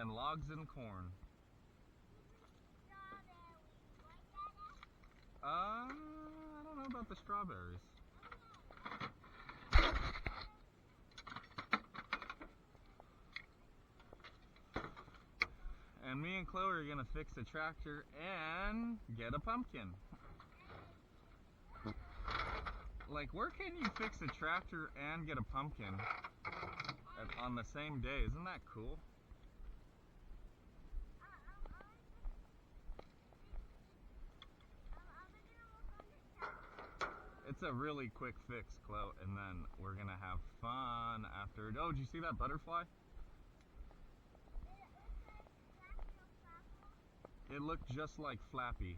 and logs and corn. I don't know about the strawberries. And me and Chloe are gonna fix a tractor and get a pumpkin. Like, where can you fix a tractor and get a pumpkin on the same day? Isn't that cool? It's a really quick fix, Chloe, and then we're gonna have fun after. Oh, did you see that butterfly? It looked just like Flappy.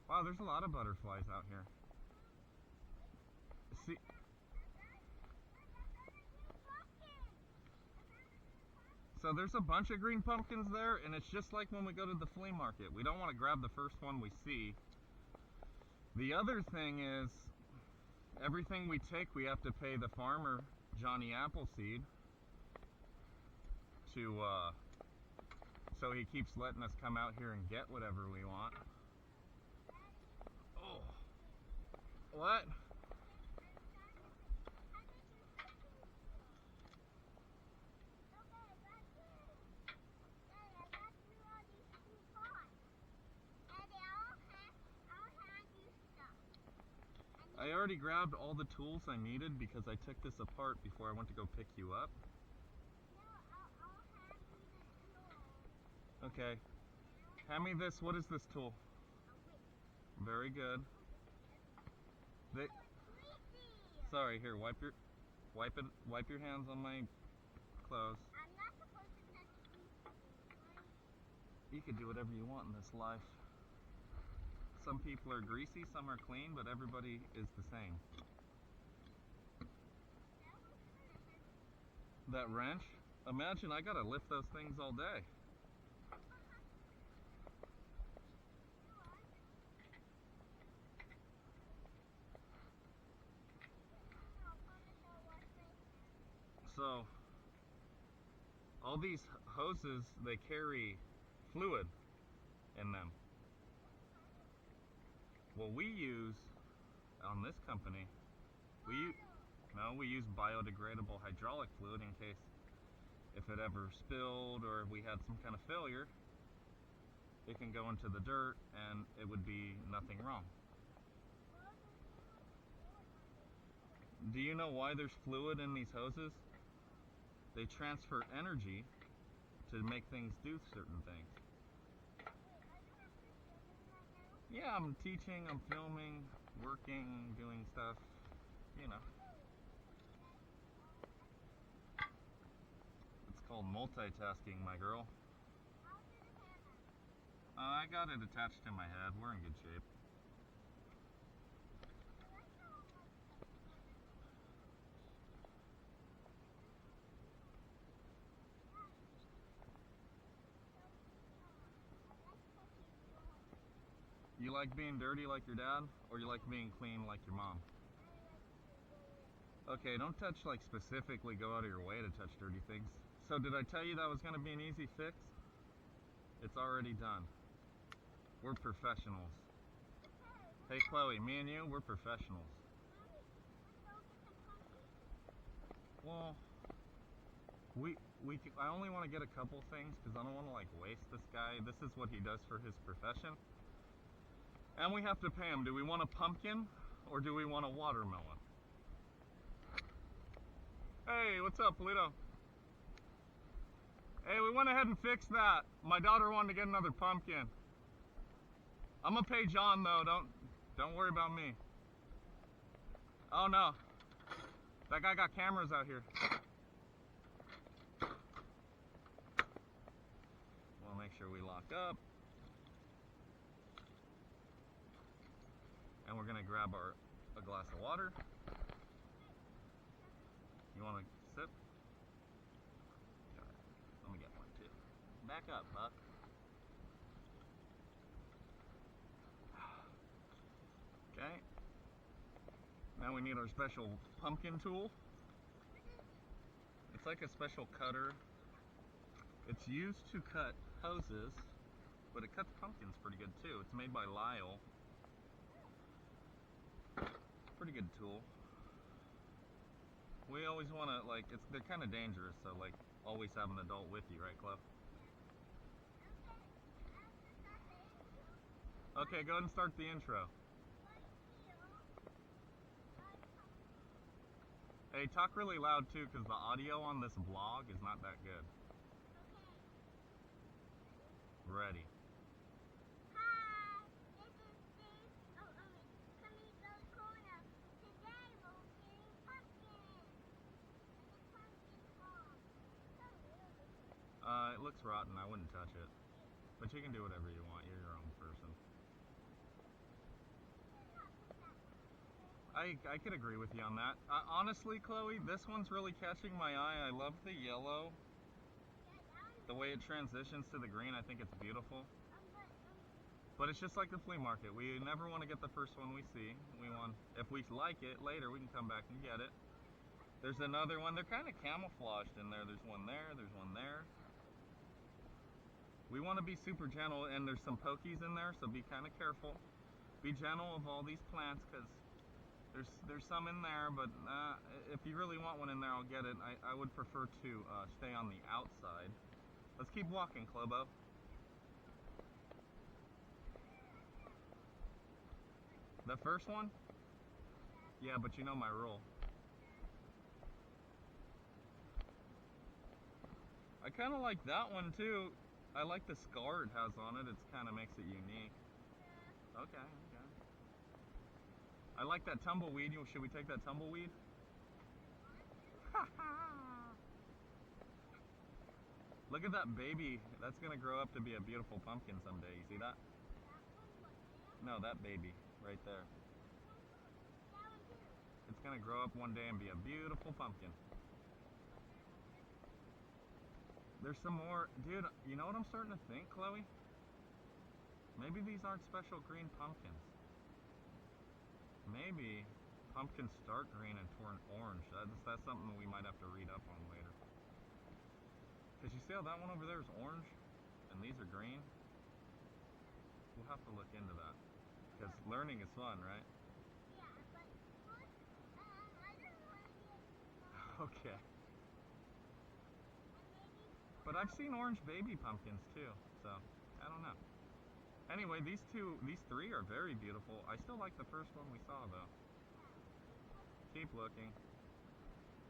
Wow, there's a lot of butterflies out here. See? So there's a bunch of green pumpkins there, and it's just like when we go to the flea market. We don't want to grab the first one we see. The other thing is, everything we take, we have to pay the farmer, Johnny Appleseed, to, so he keeps letting us come out here and get whatever we want. Oh. What? I already grabbed all the tools I needed because I took this apart before I went to go pick you up. Okay. Hand me this. What is this tool? Very good. Sorry, here, wipe your hands on my clothes. I'm not supposed to touch you. You can do whatever you want in this life. Some people are greasy, some are clean, but everybody is the same. That wrench? Imagine I gotta lift those things all day. So, all these hoses, they carry fluid in them. What we use on this company, we use biodegradable hydraulic fluid in case if it ever spilled or if we had some kind of failure, it can go into the dirt and it would be nothing wrong. Do you know why there's fluid in these hoses? They transfer energy to make things do certain things. Yeah, I'm teaching, I'm filming, working, doing stuff, you know. It's called multitasking, my girl. I got it attached to my head. We're in good shape. You like being dirty like your dad, or you like being clean like your mom? Okay, don't touch, like, specifically go out of your way to touch dirty things. So did I tell you that was going to be an easy fix? It's already done. We're professionals. Hey Chloe, me and you, we're professionals. Well, I only want to get a couple things because I don't want to, like, waste this guy. This is what he does for his profession. And we have to pay him. Do we want a pumpkin or do we want a watermelon? Hey, what's up, Polito? Hey, we went ahead and fixed that. My daughter wanted to get another pumpkin. I'm gonna pay John though. Don't worry about me. Oh no, that guy got cameras out here. We'll make sure we lock up. And we're gonna grab a glass of water. You wanna sip? Let me get one too. Back up, Buck. Okay. Now we need our special pumpkin tool. It's like a special cutter. It's used to cut hoses, but it cuts pumpkins pretty good too. It's made by Lyle. Pretty good tool. We always want to, like, they're kind of dangerous, so like always have an adult with you, right, Clef? Okay, go ahead and start the intro. Hey, talk really loud too, because the audio on this vlog is not that good. Ready. Hi, this is Steve. Kimikos Corner. Today we're eating pumpkin. And the pumpkin's home. It looks rotten. I wouldn't touch it. But you can do whatever you want. You're your own person. I could agree with you on that. Honestly, Chloe, this one's really catching my eye. I love the yellow. The way it transitions to the green, I think it's beautiful. But it's just like the flea market. We never want to get the first one we see. If we like it later, we can come back and get it. There's another one. They're kind of camouflaged in there. There's one there. There's one there. We want to be super gentle, and there's some pokies in there, so be kind of careful. Be gentle of all these plants, because there's some in there, but if you really want one in there, I'll get it. I would prefer to stay on the outside. Let's keep walking, Clobo. The first one? Yeah, but you know my rule. I kind of like that one too. I like the scar it has on it. It kind of makes it unique. Okay. I like that tumbleweed. Should we take that tumbleweed? Look at that baby. That's going to grow up to be a beautiful pumpkin someday. You see that? No, that baby right there. It's going to grow up one day and be a beautiful pumpkin. There's some more. Dude, you know what I'm starting to think, Chloe? Maybe these aren't special green pumpkins. Maybe pumpkins start green and turn orange. That's something we might have to read up on later. Because you see how that one over there is orange and these are green? We'll have to look into that. Because learning is fun, right? Yeah, but I don't want to get Okay. But I've seen orange baby pumpkins too, so I don't know. Anyway, these three are very beautiful. I still like the first one we saw though. Keep looking.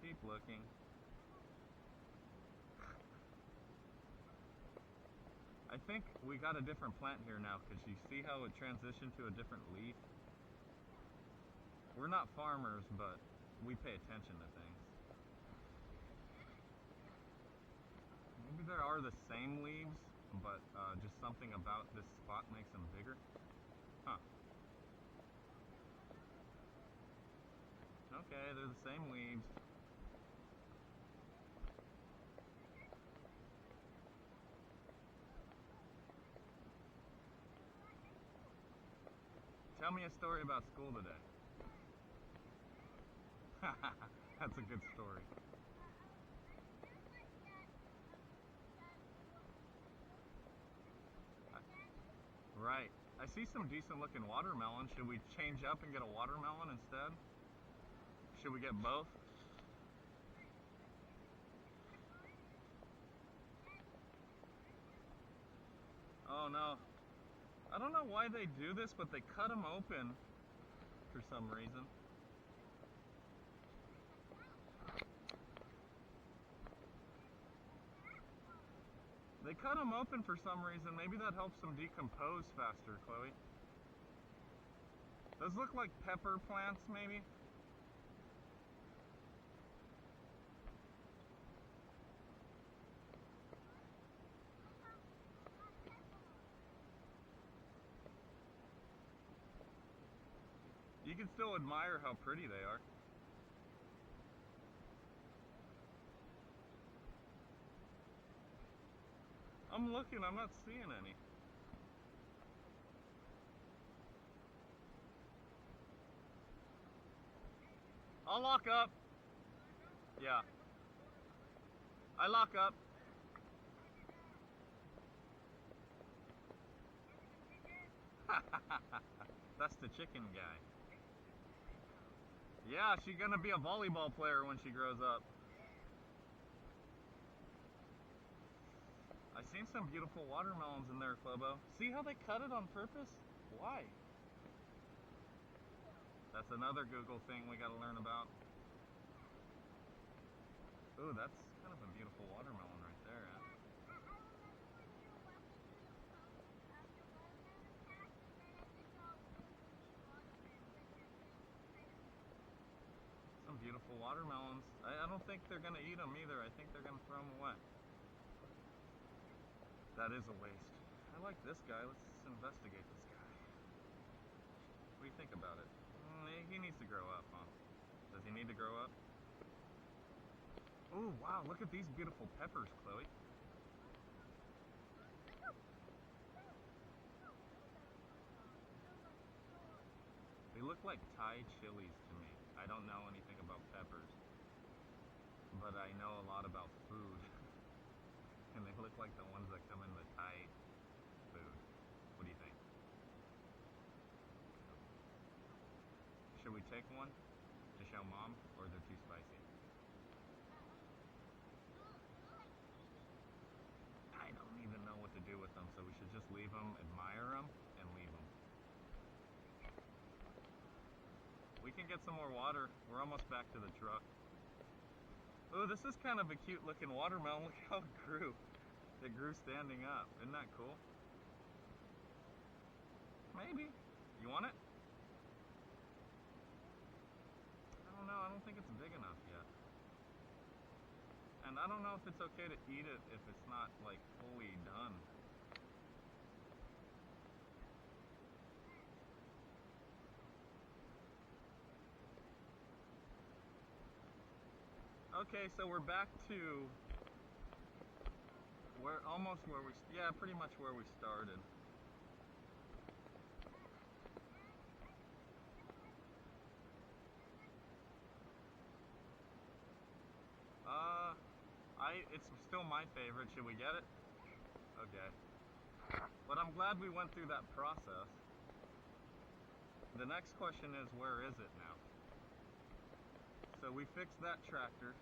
Keep looking. I think we got a different plant here now, because you see how it transitioned to a different leaf? We're not farmers, but we pay attention to things. Maybe there are the same leaves, but just something about this spot makes them bigger. Huh. Okay, they're the same leaves. Tell me a story about school today. That's a good story. Right. I see some decent looking watermelon. Should we change up and get a watermelon instead? Should we get both? Oh no. I don't know why they do this, but they cut them open for some reason. They cut them open for some reason. Maybe that helps them decompose faster, Chloe. Those look like pepper plants, maybe? You can still admire how pretty they are. I'm looking, I'm not seeing any. I'll lock up. Yeah. I lock up. That's the chicken guy. Yeah, she's gonna be a volleyball player when she grows up. I seen some beautiful watermelons in there, Clobo. See how they cut it on purpose? Why? That's another Google thing we gotta learn about. Ooh, that's kind of a beautiful watermelon right there. I remember when you were walking through the park after watermelon patch, and then I just saw Some beautiful watermelons. I don't think they're gonna eat them either. I think they're gonna throw them away. That is a waste. I like this guy. Let's investigate this guy. What do you think about it? He needs to grow up, huh? Does he need to grow up? Oh, wow. Look at these beautiful peppers, Chloe. They look like Thai chilies to me. I don't know anything about peppers, but I know a lot about food. And they look like the ones that come in the Thai food. What do you think? Should we take one to show Mom, or they're too spicy? I don't even know what to do with them, so we should just leave them, admire them, and leave them. We can get some more water. We're almost back to the truck. Oh, this is kind of a cute looking watermelon. Look how it grew. It grew standing up. Isn't that cool? Maybe. You want it? I don't know. I don't think it's big enough yet. And I don't know if it's okay to eat it if it's not like fully done. Okay, so we're back to pretty much where we started. It's still my favorite. Should we get it? Okay. But I'm glad we went through that process. The next question is, where is it now? So we fixed that tractor.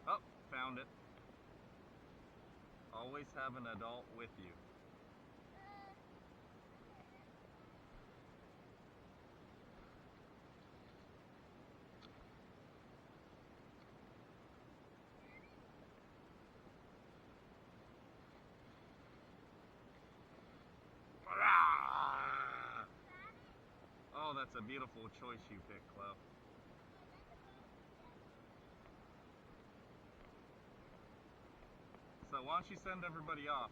Oh, found it. Always have an adult with you. Oh, that's a beautiful choice you picked, Chloe. So why don't you send everybody off?